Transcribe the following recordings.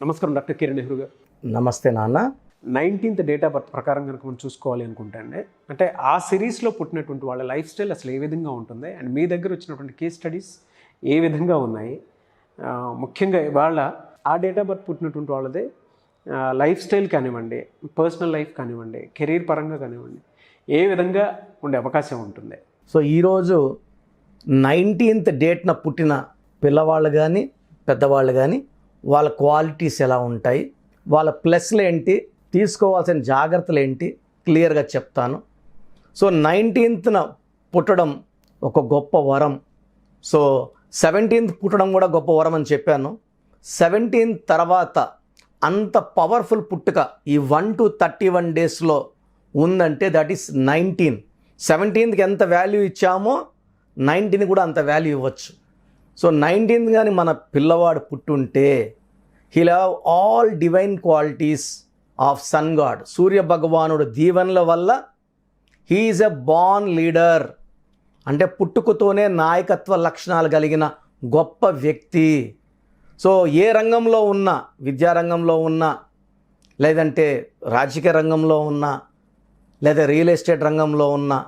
నమస్కారం డాక్టర్ కిరణ్ నెహ్రూ గారు. నమస్తే నాన్న. 19th డేట్ ఆఫ్ బర్త్ ప్రకారం కనుక మనం చూసుకోవాలి అనుకుంటే అండి, అంటే ఆ సిరీస్లో పుట్టినటువంటి వాళ్ళ లైఫ్ స్టైల్ అసలు ఏ విధంగా ఉంటుంది అండ్ మీ దగ్గర వచ్చినటువంటి కేస్ స్టడీస్ ఏ విధంగా ఉన్నాయి, ముఖ్యంగా వాళ్ళ ఆ డేట్ ఆఫ్ బర్త్ పుట్టినటువంటి వాళ్ళదే లైఫ్ స్టైల్ కానివ్వండి, పర్సనల్ లైఫ్ కానివ్వండి, కెరీర్ పరంగా కానివ్వండి, ఏ విధంగా ఉండే అవకాశం ఉంటుంది. సో ఈరోజు 19th డేట్న పుట్టిన పిల్లవాళ్ళు కానీ పెద్దవాళ్ళు కానీ వాళ్ళ క్వాలిటీస్ ఎలా ఉంటాయి, వాళ్ళ ప్లస్లు ఏంటి, తీసుకోవాల్సిన జాగ్రత్తలు ఏంటి క్లియర్గా చెప్తాను. సో 19th పుట్టడం ఒక గొప్ప వరం. సో 17th పుట్టడం కూడా గొప్ప వరం అని చెప్పాను. 17th తర్వాత అంత పవర్ఫుల్ పుట్టుక ఈ 1 to 31 డేస్లో ఉందంటే దట్ ఈస్ 19. 17th ఎంత వాల్యూ ఇచ్చామో 19 కూడా అంత వాల్యూ ఇవ్వచ్చు. సో 19 కానీ మన పిల్లవాడు పుట్టుంటే he'll have all divine qualities of sun god, Surya భగవానుడు దీవెనల వల్ల he is a born leader. అంటే పుట్టుకతోనే నాయకత్వ లక్షణాలు కలిగిన గొప్ప వ్యక్తి. సో ఏ రంగంలో ఉన్నా, విద్యారంగంలో ఉన్నా, లేదంటే రాజకీయ రంగంలో ఉన్నా, లేదా రియల్ ఎస్టేట్ రంగంలో ఉన్నా,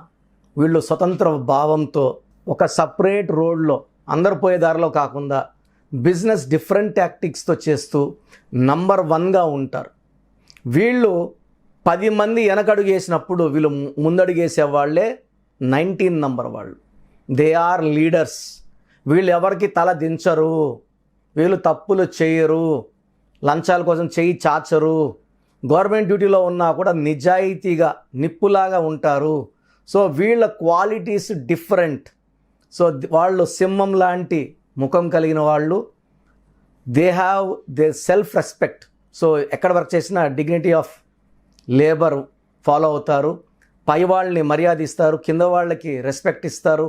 వీళ్ళు స్వతంత్ర భావంతో ఒక సపరేట్ రోడ్లో అందరు పోయే దారిలో కాకుండా బిజినెస్ డిఫరెంట్ టాక్టిక్స్తో చేస్తూ నంబర్ 1గా ఉంటారు. వీళ్ళు 10 మంది వెనకడుగు వేసినప్పుడు వీళ్ళు ముందడుగు వేసేవాళ్ళే 19 నంబర్ వాళ్ళు. They are leaders. వీళ్ళు ఎవరికి తల దించరు, వీళ్ళు తప్పులు చేయరు, లంచాల కోసం చేయి చాచరు, గవర్నమెంట్ డ్యూటీలో ఉన్నా కూడా నిజాయితీగా నిప్పులాగా ఉంటారు. సో వీళ్ళ క్వాలిటీస్ డిఫరెంట్. సో వాళ్ళు సింహం లాంటి ముఖం కలిగిన వాళ్ళు. They have they self respect. So ఎక్కడ వర్క్ చేసినా డిగ్నిటీ ఆఫ్ లేబర్ ఫాలో అవుతారు. పై వాళ్ళని మర్యాద ఇస్తారు, కింద వాళ్ళకి రెస్పెక్ట్ ఇస్తారు.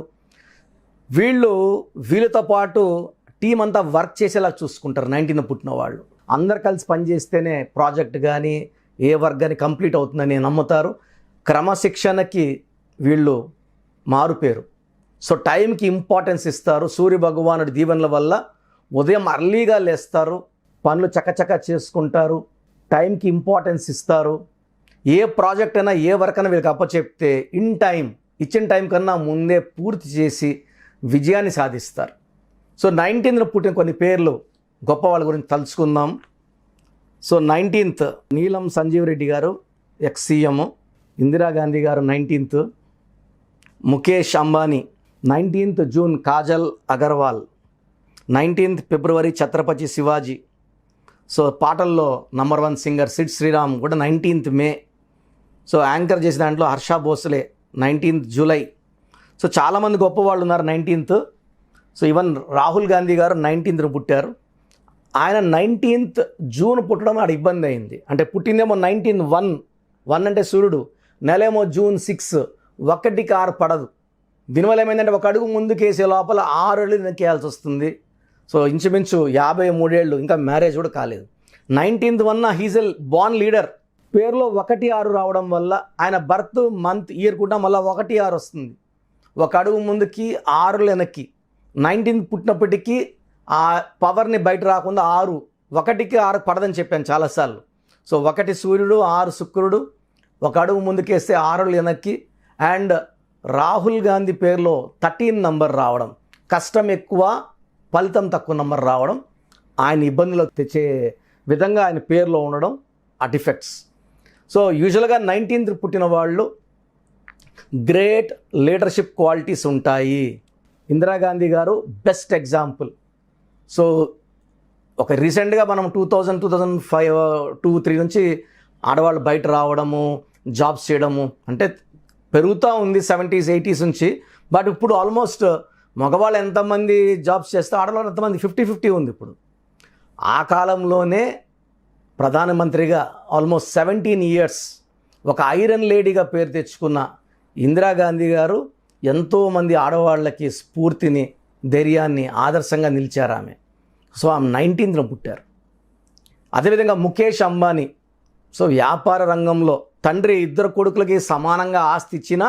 వీళ్ళతో పాటు టీం అంతా వర్క్ చేసేలా చూసుకుంటారు. 19 పుట్టిన వాళ్ళు అందరు కలిసి పనిచేస్తేనే ప్రాజెక్ట్ కానీ ఏ వర్క్ కానీ కంప్లీట్ అవుతుందని నమ్ముతారు. క్రమశిక్షణకి వీళ్ళు మారుపేరు. సో టైంకి ఇంపార్టెన్స్ ఇస్తారు. సూర్య భగవానుడి దీవెనల వల్ల ఉదయం అర్లీగా లేస్తారు, పనులు చకచక చేసుకుంటారు, టైంకి ఇంపార్టెన్స్ ఇస్తారు. ఏ ప్రాజెక్ట్ అయినా ఏ వర్క్ అయినా వీళ్ళకి అప్పచెప్తే ఇన్ టైం, ఇచ్చిన టైం కన్నా ముందే పూర్తి చేసి విజయాన్ని సాధిస్తారు. సో 19th పుట్టిన కొన్ని పేర్లు గొప్ప వాళ్ళ గురించి తలుచుకుందాం. సో 19th నీలం సంజీవ్ రెడ్డి గారు, ఎక్స్ సీఎం. ఇందిరాగాంధీ గారు 19th. Mukesh Ambani 19th June. Kajal Agarwal 19th ఫిబ్రవరి. ఛత్రపతి శివాజీ. సో పాటల్లో నంబర్ 1 సింగర్ సిడ్ శ్రీరామ్ కూడా 19th మే. సో యాంకర్ చేసిన దాంట్లో Harsha Bhosle 19th July. So చాలామంది గొప్ప వాళ్ళు ఉన్నారు 19th. So even Rahul Gandhi గారు 19th పుట్టారు. ఆయన 19th జూన్ పుట్టడం ఆడ ఇబ్బంది అయింది. అంటే పుట్టిందేమో 19/1 అంటే సూర్యుడు, నెలేమో జూన్ 6, 1కి 6 పడదు. దీనివల్ల ఏమైందంటే ఒక అడుగు ముందుకేసే లోపల 6 ఏళ్ళు వెనకేయాల్సి వస్తుంది. సో ఇంచుమించు 53 ఏళ్ళు, ఇంకా మ్యారేజ్ కూడా కాలేదు. 19th he's a born leader. పేరులో 1-6 రావడం వల్ల ఆయన బర్త్ మంత్ ఇయర్ కూడా మళ్ళీ 1-6 వస్తుంది. ఒక అడుగు ముందుకి 6 వెనక్కి. 19th పుట్టినప్పటికీ ఆ పవర్ని బయట రాకుండా 1కి 6 పడదని చెప్పాను చాలాసార్లు. సో 1 సూర్యుడు, 6 శుక్రుడు, ఒక అడుగు ముందుకేస్తే 6 వెనక్కి. అండ్ రాహుల్ గాంధీ పేరులో 13 నంబర్ రావడం, కష్టం ఎక్కువ ఫలితం తక్కువ నంబర్ రావడం, ఆయన ఇబ్బందులు తెచ్చే విధంగా ఆయన పేరులో ఉండడం ఆ డిఫెక్ట్స్. సో యూజువల్గా 19th పుట్టిన వాళ్ళు గ్రేట్ లీడర్షిప్ క్వాలిటీస్ ఉంటాయి. ఇందిరాగాంధీ గారు బెస్ట్ ఎగ్జాంపుల్. సో ఒక రీసెంట్గా మనం 2005, 2003 నుంచి ఆడవాళ్ళు బయట రావడము, జాబ్స్ చేయడము అంటే పెరుగుతూ ఉంది 70s, 80s నుంచి. బట్ ఇప్పుడు ఆల్మోస్ట్ మగవాళ్ళు ఎంతమంది జాబ్స్ చేస్తే ఆడవాళ్ళు ఎంతమంది 50-50 ఉంది ఇప్పుడు. ఆ కాలంలోనే ప్రధానమంత్రిగా ఆల్మోస్ట్ 17 ఇయర్స్ ఒక ఐరన్ లేడీగా పేరు తెచ్చుకున్న ఇందిరాగాంధీ గారు ఎంతోమంది ఆడవాళ్ళకి స్ఫూర్తిని, ధైర్యాన్ని, ఆదర్శంగా నిలిచారు ఆమె. సో ఆమె 19th పుట్టారు. అదేవిధంగా ముఖేష్ అంబానీ. సో వ్యాపార రంగంలో తండ్రి 2 కొడుకులకి సమానంగా ఆస్తి ఇచ్చిన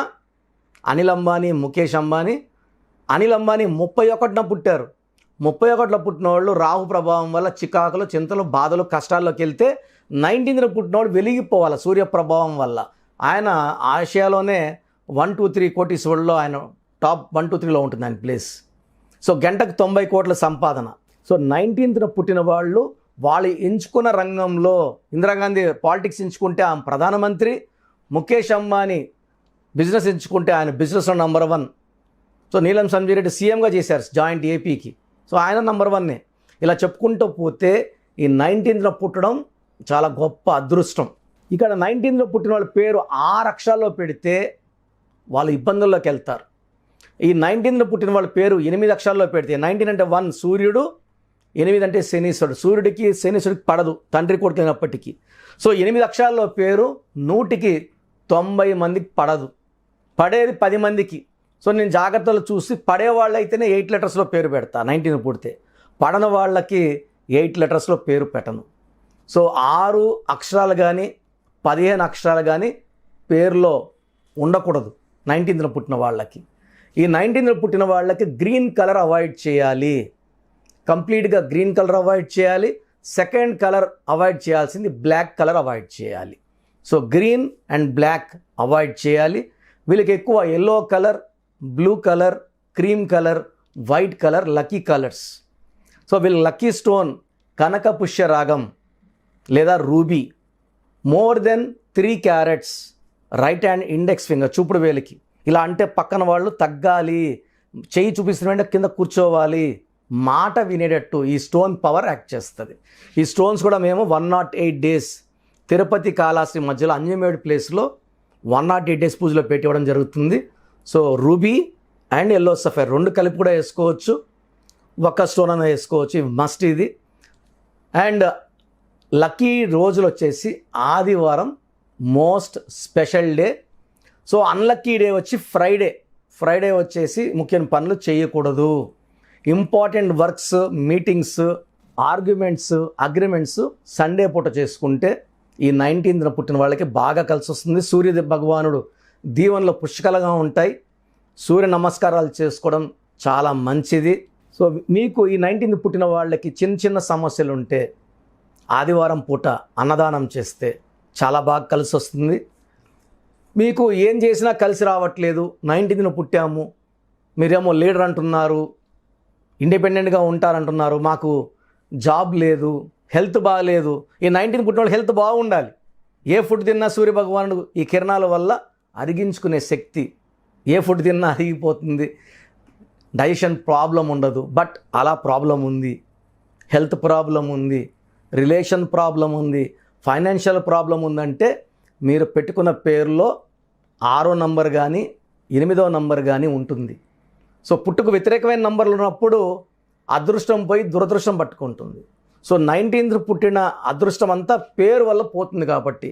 అనిల్ అంబానీ, ముఖేష్ అంబానీ. అనిల్ అంబానీ 31న పుట్టారు. 31లో పుట్టిన వాళ్ళు రాహు ప్రభావం వల్ల చికాకులు, చింతలు, బాధలు, కష్టాల్లోకి వెళ్తే 19న పుట్టినవాడు వెలిగిపోవాలి సూర్య ప్రభావం వల్ల. ఆయన ఆసియాలోనే 1, 2, 3 కోటీశ్వరుల్లో ఆయన టాప్ 1, 2, 3లో ఉంటుంది ఆయన ప్లేస్. సో గంటకు 90 కోట్ల సంపాదన. సో 19న పుట్టిన వాళ్ళు ఎంచుకున్న రంగంలో, ఇందిరాగాంధీ పాలిటిక్స్ ఎంచుకుంటే ఆమె ప్రధానమంత్రి, ముఖేష్ అంబానీ బిజినెస్ ఎంచుకుంటే ఆయన బిజినెస్లో నంబర్ 1. సో నీలం సంజయ్ రెడ్డి సీఎంగా చేశారు జాయింట్ ఏపీకి. సో ఆయన నంబర్ 1. ఇలా చెప్పుకుంటూ పోతే ఈ 19న పుట్టడం చాలా గొప్ప అదృష్టం. ఇక్కడ 19న పుట్టిన వాళ్ళ పేరు 6 అక్షరాల్లో పెడితే వాళ్ళు ఇబ్బందుల్లోకి వెళ్తారు. ఈ 19న పుట్టిన వాళ్ళ పేరు 8 అక్షరాల్లో పెడితే 19 అంటే 1 సూర్యుడు, 8 అంటే శనీశ్వరుడు. సూర్యుడికి శనీశ్వరుడికి పడదు తండ్రి కొడుకు అయినప్పటికీ. సో 8 అక్షరాల్లో పేరు 100కి 90 మందికి పడదు, పడేది 10 మందికి. సో నేను జాగ్రత్తలు చూసి పడే వాళ్ళైతేనే 8 లెటర్స్లో పేరు పెడతా 19 పుడితే. పడని వాళ్ళకి 8 లెటర్స్లో పేరు పెట్టను. సో 6 అక్షరాలు కానీ 15 అక్షరాలు కానీ పేరులో ఉండకూడదు 19న పుట్టిన వాళ్ళకి. ఈ 19న పుట్టిన వాళ్ళకి గ్రీన్ కలర్ అవాయిడ్ చేయాలి, కంప్లీట్గా గ్రీన్ కలర్ అవాయిడ్ చేయాలి. సెకండ్ కలర్ అవాయిడ్ చేయాల్సింది బ్లాక్ కలర్ అవాయిడ్ చేయాలి. So green and black avoid చేయాలి. వీళ్ళకి ఎక్కువ yellow colour, blue colour, cream colour, white colour lucky colours. So వీళ్ళ లక్కీ స్టోన్ కనక పుష్యరాగం లేదా ruby. More than 3 carats right hand index finger చూపుడు వేలికి. ఇలా అంటే పక్కన వాళ్ళు తగ్గాలి, చెయ్యి చూపిస్తున్న కింద కూర్చోవాలి, మాట వినేటట్టు ఈ స్టోన్ పవర్ యాక్ట్ చేస్తుంది. ఈ స్టోన్స్ కూడా మేము 108 డేస్ తిరుపతి కాళహస్తి మధ్యలో అంజమేడు ప్లేస్లో 108 డేస్ పూజలో పెట్టివ్వడం జరుగుతుంది. So ruby and yellow sapphire 2 కలిపి కూడా వేసుకోవచ్చు, ఒక్క స్టోన్ అన్న వేసుకోవచ్చు, ఇవి మస్ట్ ఇది. అండ్ లక్కీ రోజులు వచ్చేసి ఆదివారం most special day. So unlucky day వచ్చి ఫ్రైడే వచ్చేసి ముఖ్యమైన పనులు చేయకూడదు. Important works, meetings, arguments, agreements Sunday పూట చేసుకుంటే ఈ 19న పుట్టిన వాళ్ళకి బాగా కలిసి వస్తుంది. సూర్య భగవానుడు దీవెనలో పుష్కలంగా ఉంటాయి. సూర్య నమస్కారాలు చేసుకోవడం చాలా మంచిది. సో మీకు ఈ 19న పుట్టిన వాళ్ళకి చిన్న సమస్యలు ఉంటే ఆదివారం పూట అన్నదానం చేస్తే చాలా బాగా కలిసి వస్తుంది. మీకు ఏం చేసినా కలిసి రావట్లేదు, 19న పుట్టాము, మీరేమో లీడర్ అంటున్నారు, ఇండిపెండెంట్గా ఉంటారంటున్నారు, మాకు జాబ్ లేదు, హెల్త్ బాగాలేదు. ఈ 19 పుట్టిన వాళ్ళు హెల్త్ బాగుండాలి. ఏ ఫుడ్ తిన్నా సూర్య భగవానుడు ఈ కిరణాల వల్ల అరిగించుకునే శక్తి. ఏ ఫుడ్ తిన్నా అరిగిపోతుంది, డైజెషన్ ప్రాబ్లం ఉండదు. బట్ అలా ప్రాబ్లం ఉంది, హెల్త్ ప్రాబ్లం ఉంది, రిలేషన్ ప్రాబ్లం ఉంది, ఫైనాన్షియల్ ప్రాబ్లం ఉందంటే మీరు పెట్టుకున్న పేరులో 6వ నంబర్ కానీ 8వ నంబర్ కానీ ఉంటుంది. సో పుట్టుకు వ్యతిరేకమైన నంబర్లు ఉన్నప్పుడు అదృష్టం పోయి దురదృష్టం పట్టుకుంటుంది. సో 19th పుట్టిన అదృష్టం అంతా పేరు వల్ల పోతుంది. కాబట్టి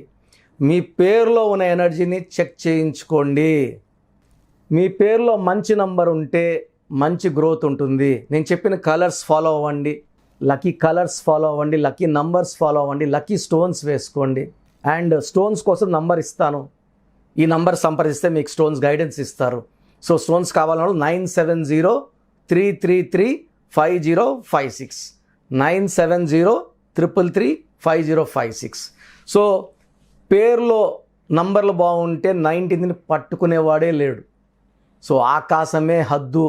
మీ పేరులో ఉన్న ఎనర్జీని చెక్ చేయించుకోండి. మీ పేరులో మంచి నంబర్ ఉంటే మంచి గ్రోత్ ఉంటుంది. నేను చెప్పిన కలర్స్ ఫాలో అవ్వండి, లక్కీ కలర్స్ ఫాలో అవ్వండి, లక్కీ నంబర్స్ ఫాలో అవ్వండి, లక్కీ స్టోన్స్ వేసుకోండి. అండ్ స్టోన్స్ కోసం నంబర్ ఇస్తాను, ఈ నంబర్ సంప్రదిస్తే మీకు స్టోన్స్ గైడెన్స్ ఇస్తారు. సో స్టోన్స్ కావాలన్నా 9703335056 9703335056. సో పేరులో నంబర్లు బాగుంటే 19ని పట్టుకునేవాడే లేడు. సో ఆకాశమే హద్దు.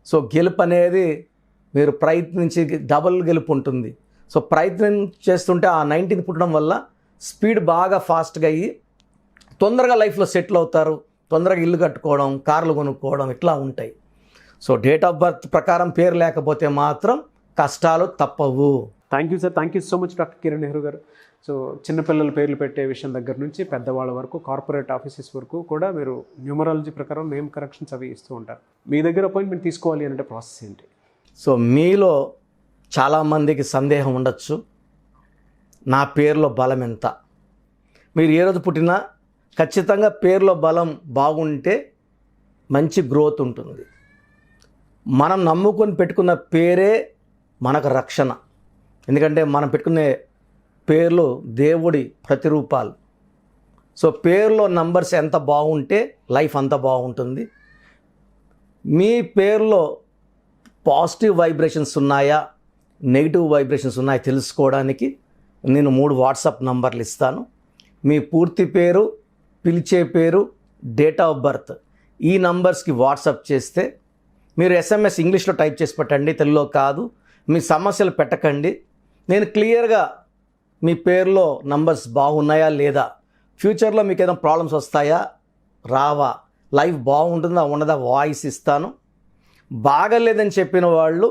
సో గెలుపు అనేది మీరు ప్రయత్నించి డబుల్ గెలుపు ఉంటుంది. సో ప్రయత్నం చేస్తుంటే ఆ 19th పుట్టడం వల్ల స్పీడ్ బాగా ఫాస్ట్గా అయ్యి తొందరగా లైఫ్లో సెటిల్ అవుతారు, తొందరగా ఇల్లు కట్టుకోవడం, కార్లు కొనుక్కోవడం ఇట్లా ఉంటాయి. సో డేట్ ఆఫ్ బర్త్ ప్రకారం పేరు లేకపోతే మాత్రం కష్టాలు తప్పవు. Thank you sir, thank you so much doctor Kiran Nehru గారు. సో చిన్నపిల్లల పేర్లు పెట్టే విషయం దగ్గర నుంచి పెద్దవాళ్ళ వరకు, కార్పొరేట్ ఆఫీసెస్ వరకు కూడా మీరు న్యూమరాలజీ ప్రకారం నేమ్ కరెక్షన్స్ అవి ఇస్తూ ఉంటారు. మీ దగ్గర అపాయింట్మెంట్ తీసుకోవాలి అంటే ప్రాసెస్ ఏంటి? సో మీలో చాలామందికి సందేహం ఉండొచ్చు, నా పేరులో బలం ఎంత? మీరు ఏ రోజు పుట్టినా ఖచ్చితంగా పేరులో బలం బాగుంటే మంచి గ్రోత్ ఉంటుంది. మనం నమ్ముకొని పెట్టుకున్న పేరే మనకు రక్షణ. ఎందుకంటే మనం పెట్టుకునే పేర్లు దేవుడి ప్రతిరూపాలు. సో పేరులో నంబర్స్ ఎంత బాగుంటే లైఫ్ అంత బాగుంటుంది. మీ పేరులో పాజిటివ్ వైబ్రేషన్స్ ఉన్నాయా నెగిటివ్ వైబ్రేషన్స్ ఉన్నాయా తెలుసుకోవడానికి నేను 3 వాట్సాప్ నంబర్లు ఇస్తాను. మీ పూర్తి పేరు, పిలిచే పేరు, డేట్ ఆఫ్ బర్త్ ఈ నంబర్స్కి వాట్సాప్ చేస్తే మీరు ఎస్ఎంఎస్ ఇంగ్లీష్లో టైప్ చేసి పెట్టండి, తెలుగులో కాదు. మీ సమస్యలు పెట్టకండి. నేను క్లియర్గా మీ పేరులో నంబర్స్ బాగున్నాయా లేదా, ఫ్యూచర్లో మీకు ఏదైనా ప్రాబ్లమ్స్ వస్తాయా రావా, లైఫ్ బాగుంటుందా ఉండదా వాయిస్ ఇస్తాను. బాగలేదని చెప్పిన వాళ్ళు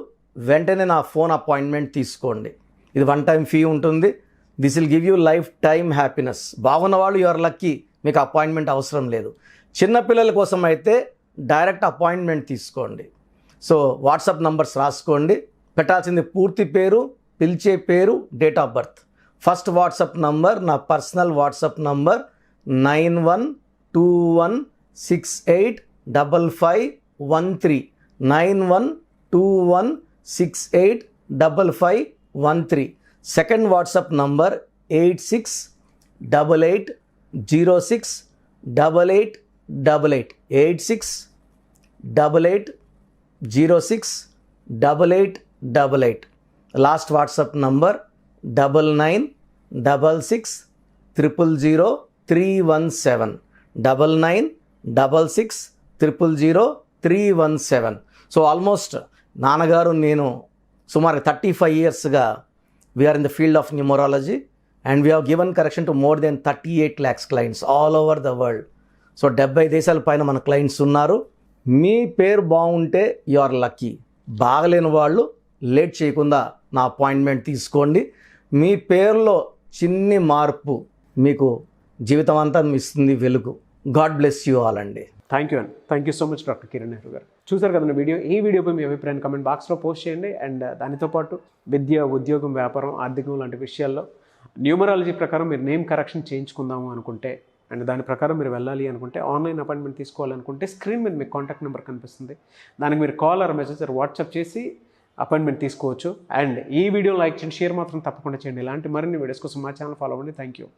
వెంటనే నా ఫోన్ అపాయింట్మెంట్ తీసుకోండి. ఇది 1 టైం ఫీ ఉంటుంది. This will give you life time happiness. బాగున్న వాళ్ళు యువర్ లక్కీ, మీకు అపాయింట్మెంట్ అవసరం లేదు. చిన్నపిల్లల కోసం అయితే డైరెక్ట్ అపాయింట్మెంట్ తీసుకోండి. సో వాట్సాప్ నంబర్స్ రాసుకోండి. పెట్టాల్సింది పూర్తి పేరు, పిలిచే పేరు, date of birth. First WhatsApp number నా personal WhatsApp number 9121685513 9121685513. Second WhatsApp number 8688068888 8688068888. Last WhatsApp number 9966000317 9966000317. So almost నాన్నగారు నేను సుమారు 35 yearsగా we are in the field of numerology and we have given correction to more than 38 lakhs clients all over the world. So 70 దేశాల పైన మన clients ఉన్నారు. మీ పేరు బాగుంటే యు ఆర్ లక్కీ. బాగలేని వాళ్ళు లేట్ చేయకుండా నా అపాయింట్మెంట్ తీసుకోండి. మీ పేరులో చిన్ని మార్పు మీకు జీవితం అంతా ఇస్తుంది వెలుగు. గాడ్ బ్లెస్ యూ ఆల్ అండి. థ్యాంక్ యూ అండి. Thank you so much doctor Kiran Nehru గారు. చూసారు కదండి వీడియో. ఈ వీడియోపై మీ అభిప్రాయాన్ని కమెంట్ బాక్స్లో పోస్ట్ చేయండి. అండ్ దానితో పాటు విద్య, ఉద్యోగం, వ్యాపారం, ఆర్థికం లాంటి విషయాల్లో న్యూమరాలజీ ప్రకారం మీరు నేమ్ కరెక్షన్ చేయించుకుందాము అనుకుంటే అండ్ దాని ప్రకారం మీరు వెళ్ళాలి అనుకుంటే, ఆన్లైన్ అపాయింట్మెంట్ తీసుకోవాలనుకుంటే స్క్రీన్ మీద మీకు కాంటాక్ట్ నెంబర్ కనిపిస్తుంది. దానికి మీరు call or message or WhatsApp చేసి అపాయింట్మెంట్ తీసుకోవచ్చు. అండ్ ఈ వీడియో లైక్ చేయండి, షేర్ మాత్రం తప్పకుండా చేయండి. ఇలాంటి మరిన్ని వీడియోస్ కోసం మా ఛానల్ ఫాలో అవ్వండి. Thank you.